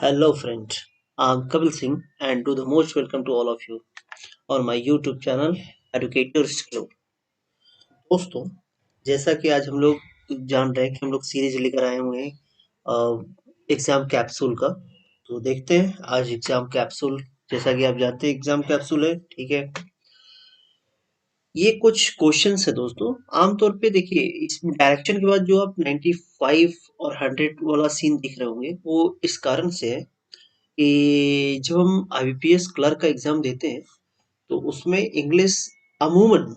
Hello, friend. I'm Kapil Singh, and to the most welcome to all of you on my YouTube channel Educators Club. दोस्तों, जैसा कि आज हम लोग जान रहे हैं कि हम लोग सीरीज लेकर आए हुए हैं एग्जाम कैप्सूल का। तो देखते हैं आज एग्जाम कैप्सूल। जैसा कि आप जानते हैं एग्जाम कैप्सूल है, ठीक है। ये कुछ क्वेश्चंस है दोस्तों। आमतौर पे देखिए, इसमें डायरेक्शन के बाद जो आप 95 और 100 वाला सीन दिख रहे होंगे, वो इस कारण से है कि जब हम आईबीपीएस क्लर्क का एग्जाम देते हैं तो उसमें इंग्लिश अमूमन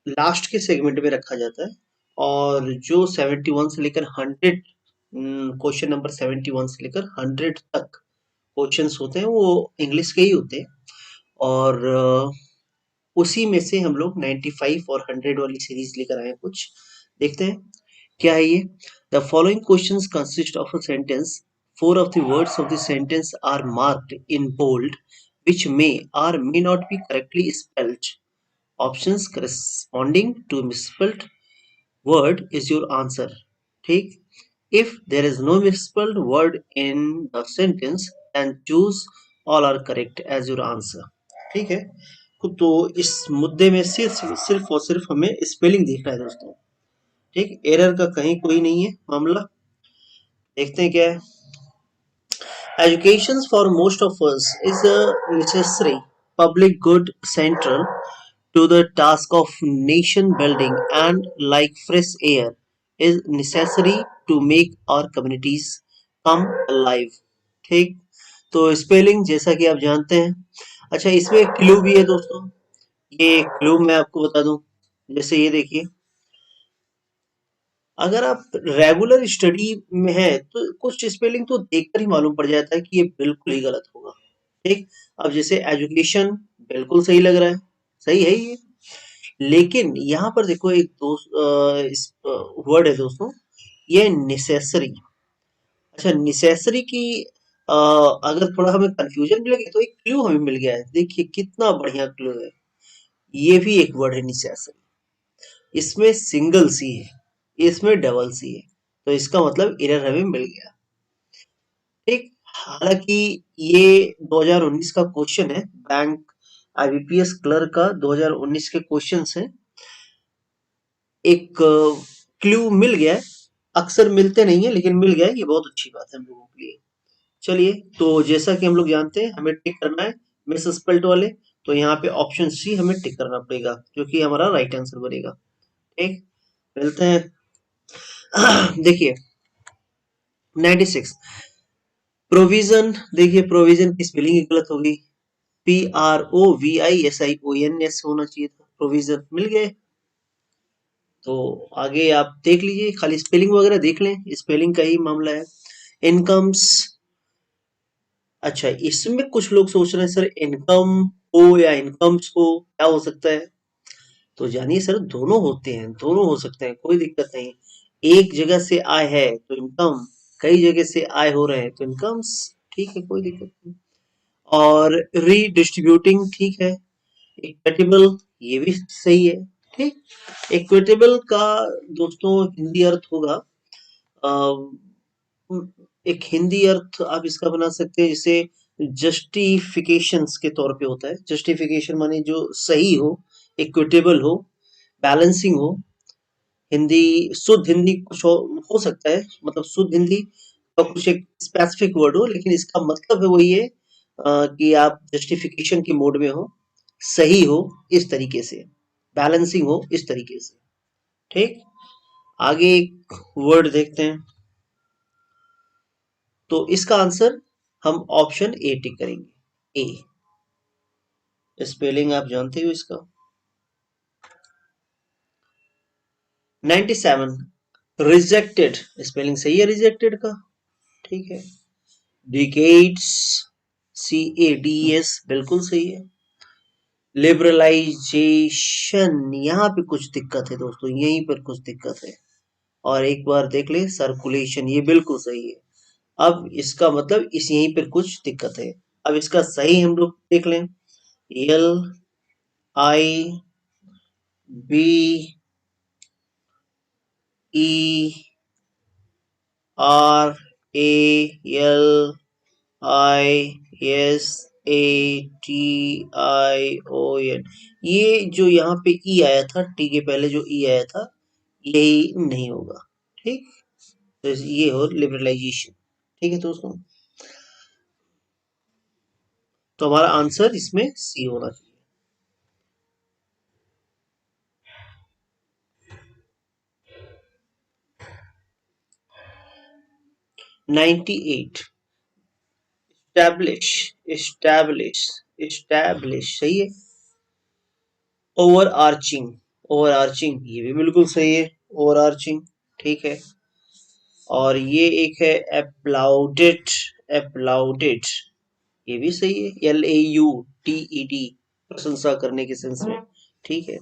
लास्ट के सेगमेंट में रखा जाता है। और जो 71 से लेकर 100, क्वेश्चन नंबर 71 से लेकर 100 तक क्वेश्चंस होते हैं, वो इंग्लिश के ही होते हैं। और उसी में से हम लोग 95 और 100 वाली सीरीज लेकर आए हैं कुछ। देखते हैं क्या है ये। The following questions consist of a sentence. Four of the words of the sentence are marked in bold, which may or may not be correctly spelled. Options corresponding to misspelled word is your answer. ठीक। If there is no misspelled word in the sentence, then choose all are correct as your answer. ठीक है। तो इस मुद्दे में सिर्फ सिर्फ और सिर्फ हमें स्पेलिंग देखना है दोस्तों। ठीक, एरर का कहीं कोई नहीं है मामला। देखते हैं क्या है। Education for most of us is a necessary public good central to the task of nation building and like fresh air is necessary to make our communities come alive. ठीक। तो स्पेलिंग जैसा कि आप जानते हैं। अच्छा, इसमें एक क्लू भी है दोस्तों। ये क्लू मैं आपको बता दूं। जैसे ये देखिए, अगर आप रेगुलर स्टडी में हैं तो कुछ स्पेलिंग तो देखकर ही मालूम पड़ जाता है कि ये बिल्कुल ही गलत होगा। ठीक। अब जैसे एजुकेशन बिल्कुल सही लग रहा है, सही है ये। लेकिन यहाँ पर देखो एक वर्ड है दोस्तों, ये नेसेसरी। अच्छा, नेसेसरी की अगर थोड़ा हमें कंफ्यूजन भी लगे तो एक क्लू हमें मिल गया है। देखिए कितना बढ़िया क्लू है। ये भी एक वर्ड है नेसेसरी। इसमें सिंगल सी है, इसमें डबल सी है। तो इसका मतलब एरर हमें मिल गया। ठीक। हालांकि ये 2019 का क्वेश्चन है, बैंक आईबीपीएस क्लर्क का 2019 के क्वेश्चंस हैं। एक क्लू मिल गया है। अक्सर मिलते नहीं है लेकिन मिल गया है, ये बहुत अच्छी बात है हम लोगों के लिए। चलिए, तो जैसा कि हम लोग जानते हैं हमें टिक करना है मिस स्पेल्ट वाले। तो यहाँ पे ऑप्शन सी हमें टिक करना पड़ेगा, जो कि हमारा राइट आंसर बनेगा। ठीक। मिलते हैं। देखिए 96 प्रोविजन। देखिए प्रोविजन की स्पेलिंग गलत हो गई। PROVISION होना चाहिए था। प्रोविजन मिल गए। तो आगे आप देख लीजिए, खाली स्पेलिंग वगैरह देख लें, स्पेलिंग का ही मामला है। इनकम्स। अच्छा, इसमें कुछ लोग सोच रहे हैं सर इनकम हो या इनकम्स हो, क्या हो सकता है। तो जानिए सर, दोनों होते हैं, दोनों हो सकते हैं, कोई दिक्कत नहीं। एक जगह से आय है तो इनकम, कई जगह से आय हो रहे हैं तो इनकम्स। ठीक है, कोई दिक्कत नहीं। और रीडिस्ट्रीब्यूटिंग ठीक है। इक्विटेबल, ये भी सही है। ठीक। इक्विटेबल का दोस्तों हिंदी अर्थ होगा, एक हिंदी अर्थ आप इसका बना सकते हैं जैसे जस्टिफिकेशंस के तौर पे होता है। जस्टिफिकेशन माने जो सही हो, इक्विटेबल हो, बैलेंसिंग हो। हिंदी शुद्ध हिंदी कुछ हो सकता है, मतलब शुद्ध हिंदी का कुछ एक स्पेसिफिक वर्ड हो, लेकिन इसका मतलब है वही है कि आप जस्टिफिकेशन के मोड में हो, सही हो इस तरीके से, बैलेंसिंग हो इस तरीके से। ठीक। आगे एक वर्ड देखते हैं। तो इसका आंसर हम ऑप्शन ए टिक करेंगे। ए स्पेलिंग आप जानते हो इसका। 97 रिजेक्टेड, स्पेलिंग सही है रिजेक्टेड का। ठीक है। डिकेड्स, CADS बिल्कुल सही है। लिबरलाइजेशन, यहाँ पे कुछ दिक्कत है दोस्तों, यहीं पर कुछ दिक्कत है। और एक बार देख ले सर्कुलेशन, ये बिल्कुल सही है। अब इसका मतलब इस यहीं पर कुछ दिक्कत है। अब इसका सही हम लोग देख लें। LIBE RALISATION, ये जो यहाँ पे ई आया था, टी के पहले जो ई आया था, यही नहीं होगा। ठीक, तो ये हो लिबरलाइजेशन। ठीक है दोस्तों, तो हमारा आंसर इसमें सी होना चाहिए। 98, एस्टैब्लिश सही है। ओवर आर्चिंग, ये भी बिल्कुल सही है, ओवर आर्चिंग। ठीक है, और ये एक है एप्लाउडेड, ये भी सही है, LAUTED, प्रशंसा करने के सेंस में। ठीक है,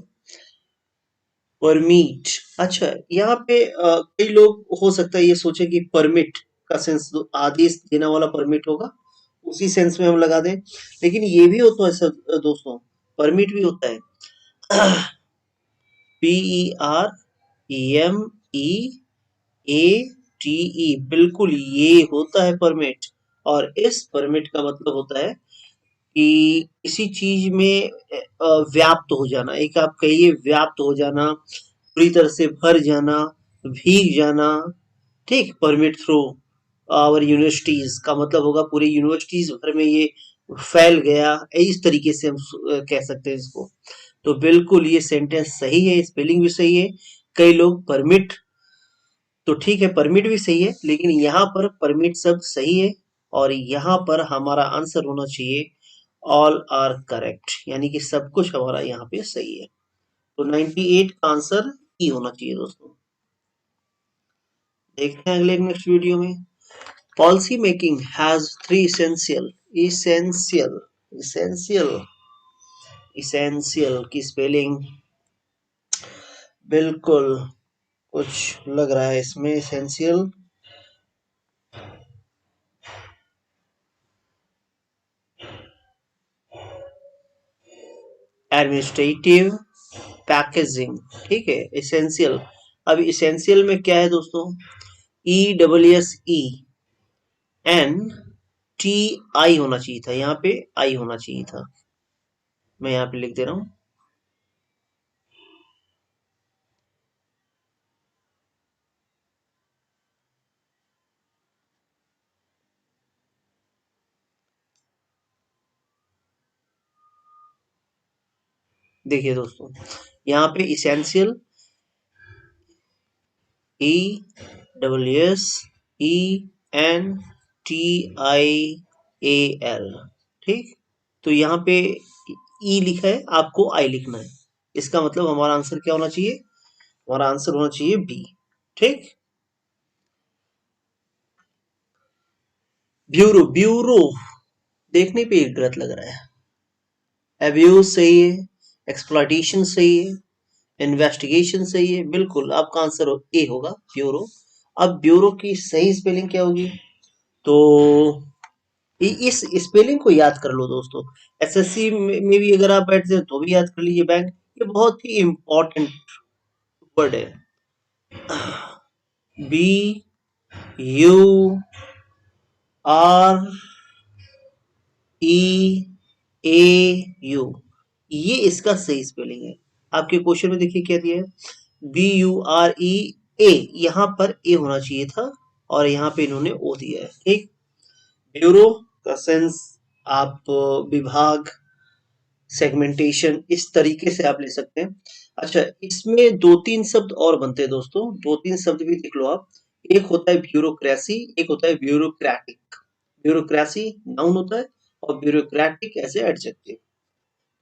परमिट, अच्छा यहाँ पे कई लोग हो सकता है ये सोचे कि परमिट का सेंस आदेश देने वाला परमिट होगा, उसी सेंस में हम लगा दें, लेकिन ये भी होता है दोस्तों, परमिट भी होता है, PERMEATE, बिल्कुल ये होता है परमिट। और इस परमिट का मतलब होता है कि किसी चीज में व्याप्त हो जाना, एक आप कहिए व्याप्त हो जाना, पूरी तरह से भर जाना, भीग जाना। ठीक, परमिट थ्रू आवर यूनिवर्सिटीज का मतलब होगा पूरी यूनिवर्सिटीज भर में ये फैल गया, इस तरीके से हम कह सकते हैं इसको। तो बिल्कुल ये सेंटेंस सही है, स्पेलिंग भी सही है। कई लोग परमिट, तो ठीक है परमिट भी सही है, लेकिन यहाँ पर परमिट शब्द सही है, और यहाँ पर हमारा आंसर होना चाहिए ऑल आर करेक्ट, यानी कि सब कुछ हमारा यहाँ पे सही है। तो 98 का आंसर ई होना चाहिए दोस्तों। देखते हैं अगले नेक्स्ट वीडियो में। Policy making has three essential essential की स्पेलिंग बिल्कुल कुछ लग रहा है इसमें, इसेंशियल एडमिनिस्ट्रेटिव पैकेजिंग। ठीक है, इसेंशियल, अब इसेंशियल में क्या है दोस्तों, ESSENTI होना चाहिए था, यहाँ पे आई होना चाहिए था, मैं यहाँ पे लिख दे रहा हूँ। देखिए दोस्तों, यहाँ पे इसेंशियल ESSENTIAL, ठीक, तो यहाँ पे ई लिखा है, आपको आई लिखना है, इसका मतलब हमारा आंसर क्या होना चाहिए, हमारा आंसर होना चाहिए बी। ठीक, ब्यूरो देखने पे गलत लग रहा है, एब्यूज सही है, एक्सप्लॉइटेशन सही है, इन्वेस्टिगेशन सही है, बिल्कुल आपका आंसर ए होगा, ब्यूरो। अब ब्यूरो की सही स्पेलिंग क्या होगी, तो इस स्पेलिंग को याद कर लो दोस्तों, एसएससी में भी अगर आप बैठते हैं तो भी याद कर लीजिए, बैंक, ये बहुत ही इंपॉर्टेंट वर्ड है, BUREAU, ये इसका सही स्पेलिंग है। आपके क्वेश्चन में देखिए क्या दिया है, BUREA, यहाँ पर ए होना चाहिए था, और यहाँ पे इन्होंने ओ दिया है। ठीक, ब्यूरो का सेंस आप विभाग, सेगमेंटेशन, इस तरीके से आप ले सकते हैं। अच्छा, इसमें दो तीन शब्द और बनते हैं दोस्तों, दो तीन शब्द भी देख लो आप, एक होता है ब्यूरोक्रेसी, एक होता है ब्यूरोक्रेटिक। ब्यूरोक्रेसी नाउन होता है, और ब्यूरोक्रेटिक ऐसे एडजेक्टिव।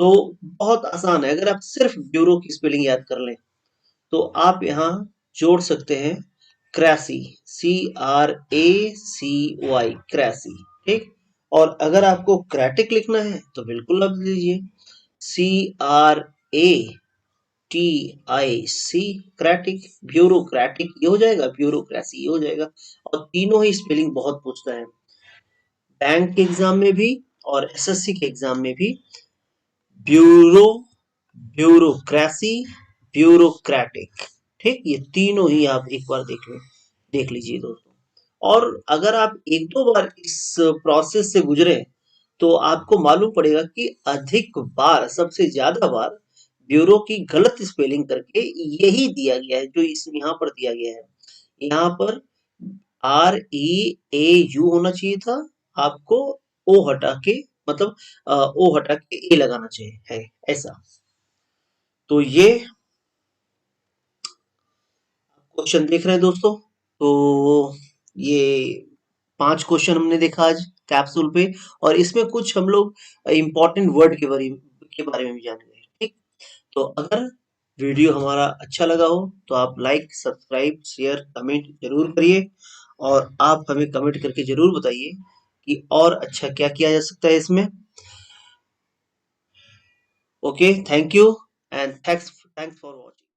तो बहुत आसान है, अगर आप सिर्फ ब्यूरो की स्पेलिंग याद कर लें तो आप यहाँ जोड़ सकते हैं क्रेसी, CRACY, क्रेसी। ठीक, और अगर आपको क्रेटिक लिखना है तो बिल्कुल आप लीजिए CRATIC, क्रेटिक, ब्यूरोक्रेटिक ये हो जाएगा, ब्यूरोक्रेसी ये हो जाएगा, और तीनों ही स्पेलिंग बहुत पूछता है, बैंक के एग्जाम में भी और एसएससी के एग्जाम में भी, ब्यूरो, ब्यूरोक्रेसी, ब्यूरोक्रेटिक। ठीक, ये तीनों ही आप एक बार देख लीजिए दोस्तों। और अगर आप एक दो बार इस प्रोसेस से गुजरे तो आपको मालूम पड़ेगा कि अधिक बार, सबसे ज्यादा बार ब्यूरो की गलत स्पेलिंग करके यही दिया गया है जो इस यहाँ पर दिया गया है। यहाँ पर REAU होना चाहिए था, आपको ओ हटा के, मतलब ओ हटा के ए लगाना चाहिए है ऐसा। तो ये क्वेश्चन देख रहे हैं दोस्तों, तो ये 5 क्वेश्चन हमने देखा आज कैप्सूल पे, और इसमें कुछ हम लोग इम्पोर्टेंट वर्ड के बारे में भी जान गए। ठीक, तो अगर वीडियो हमारा अच्छा लगा हो तो आप लाइक, सब्सक्राइब, शेयर, कमेंट जरूर करिए, और आप हमें कमेंट करके जरूर बताइए कि और अच्छा क्या किया जा सकता है इसमें। Okay, thank you and thanks for watching.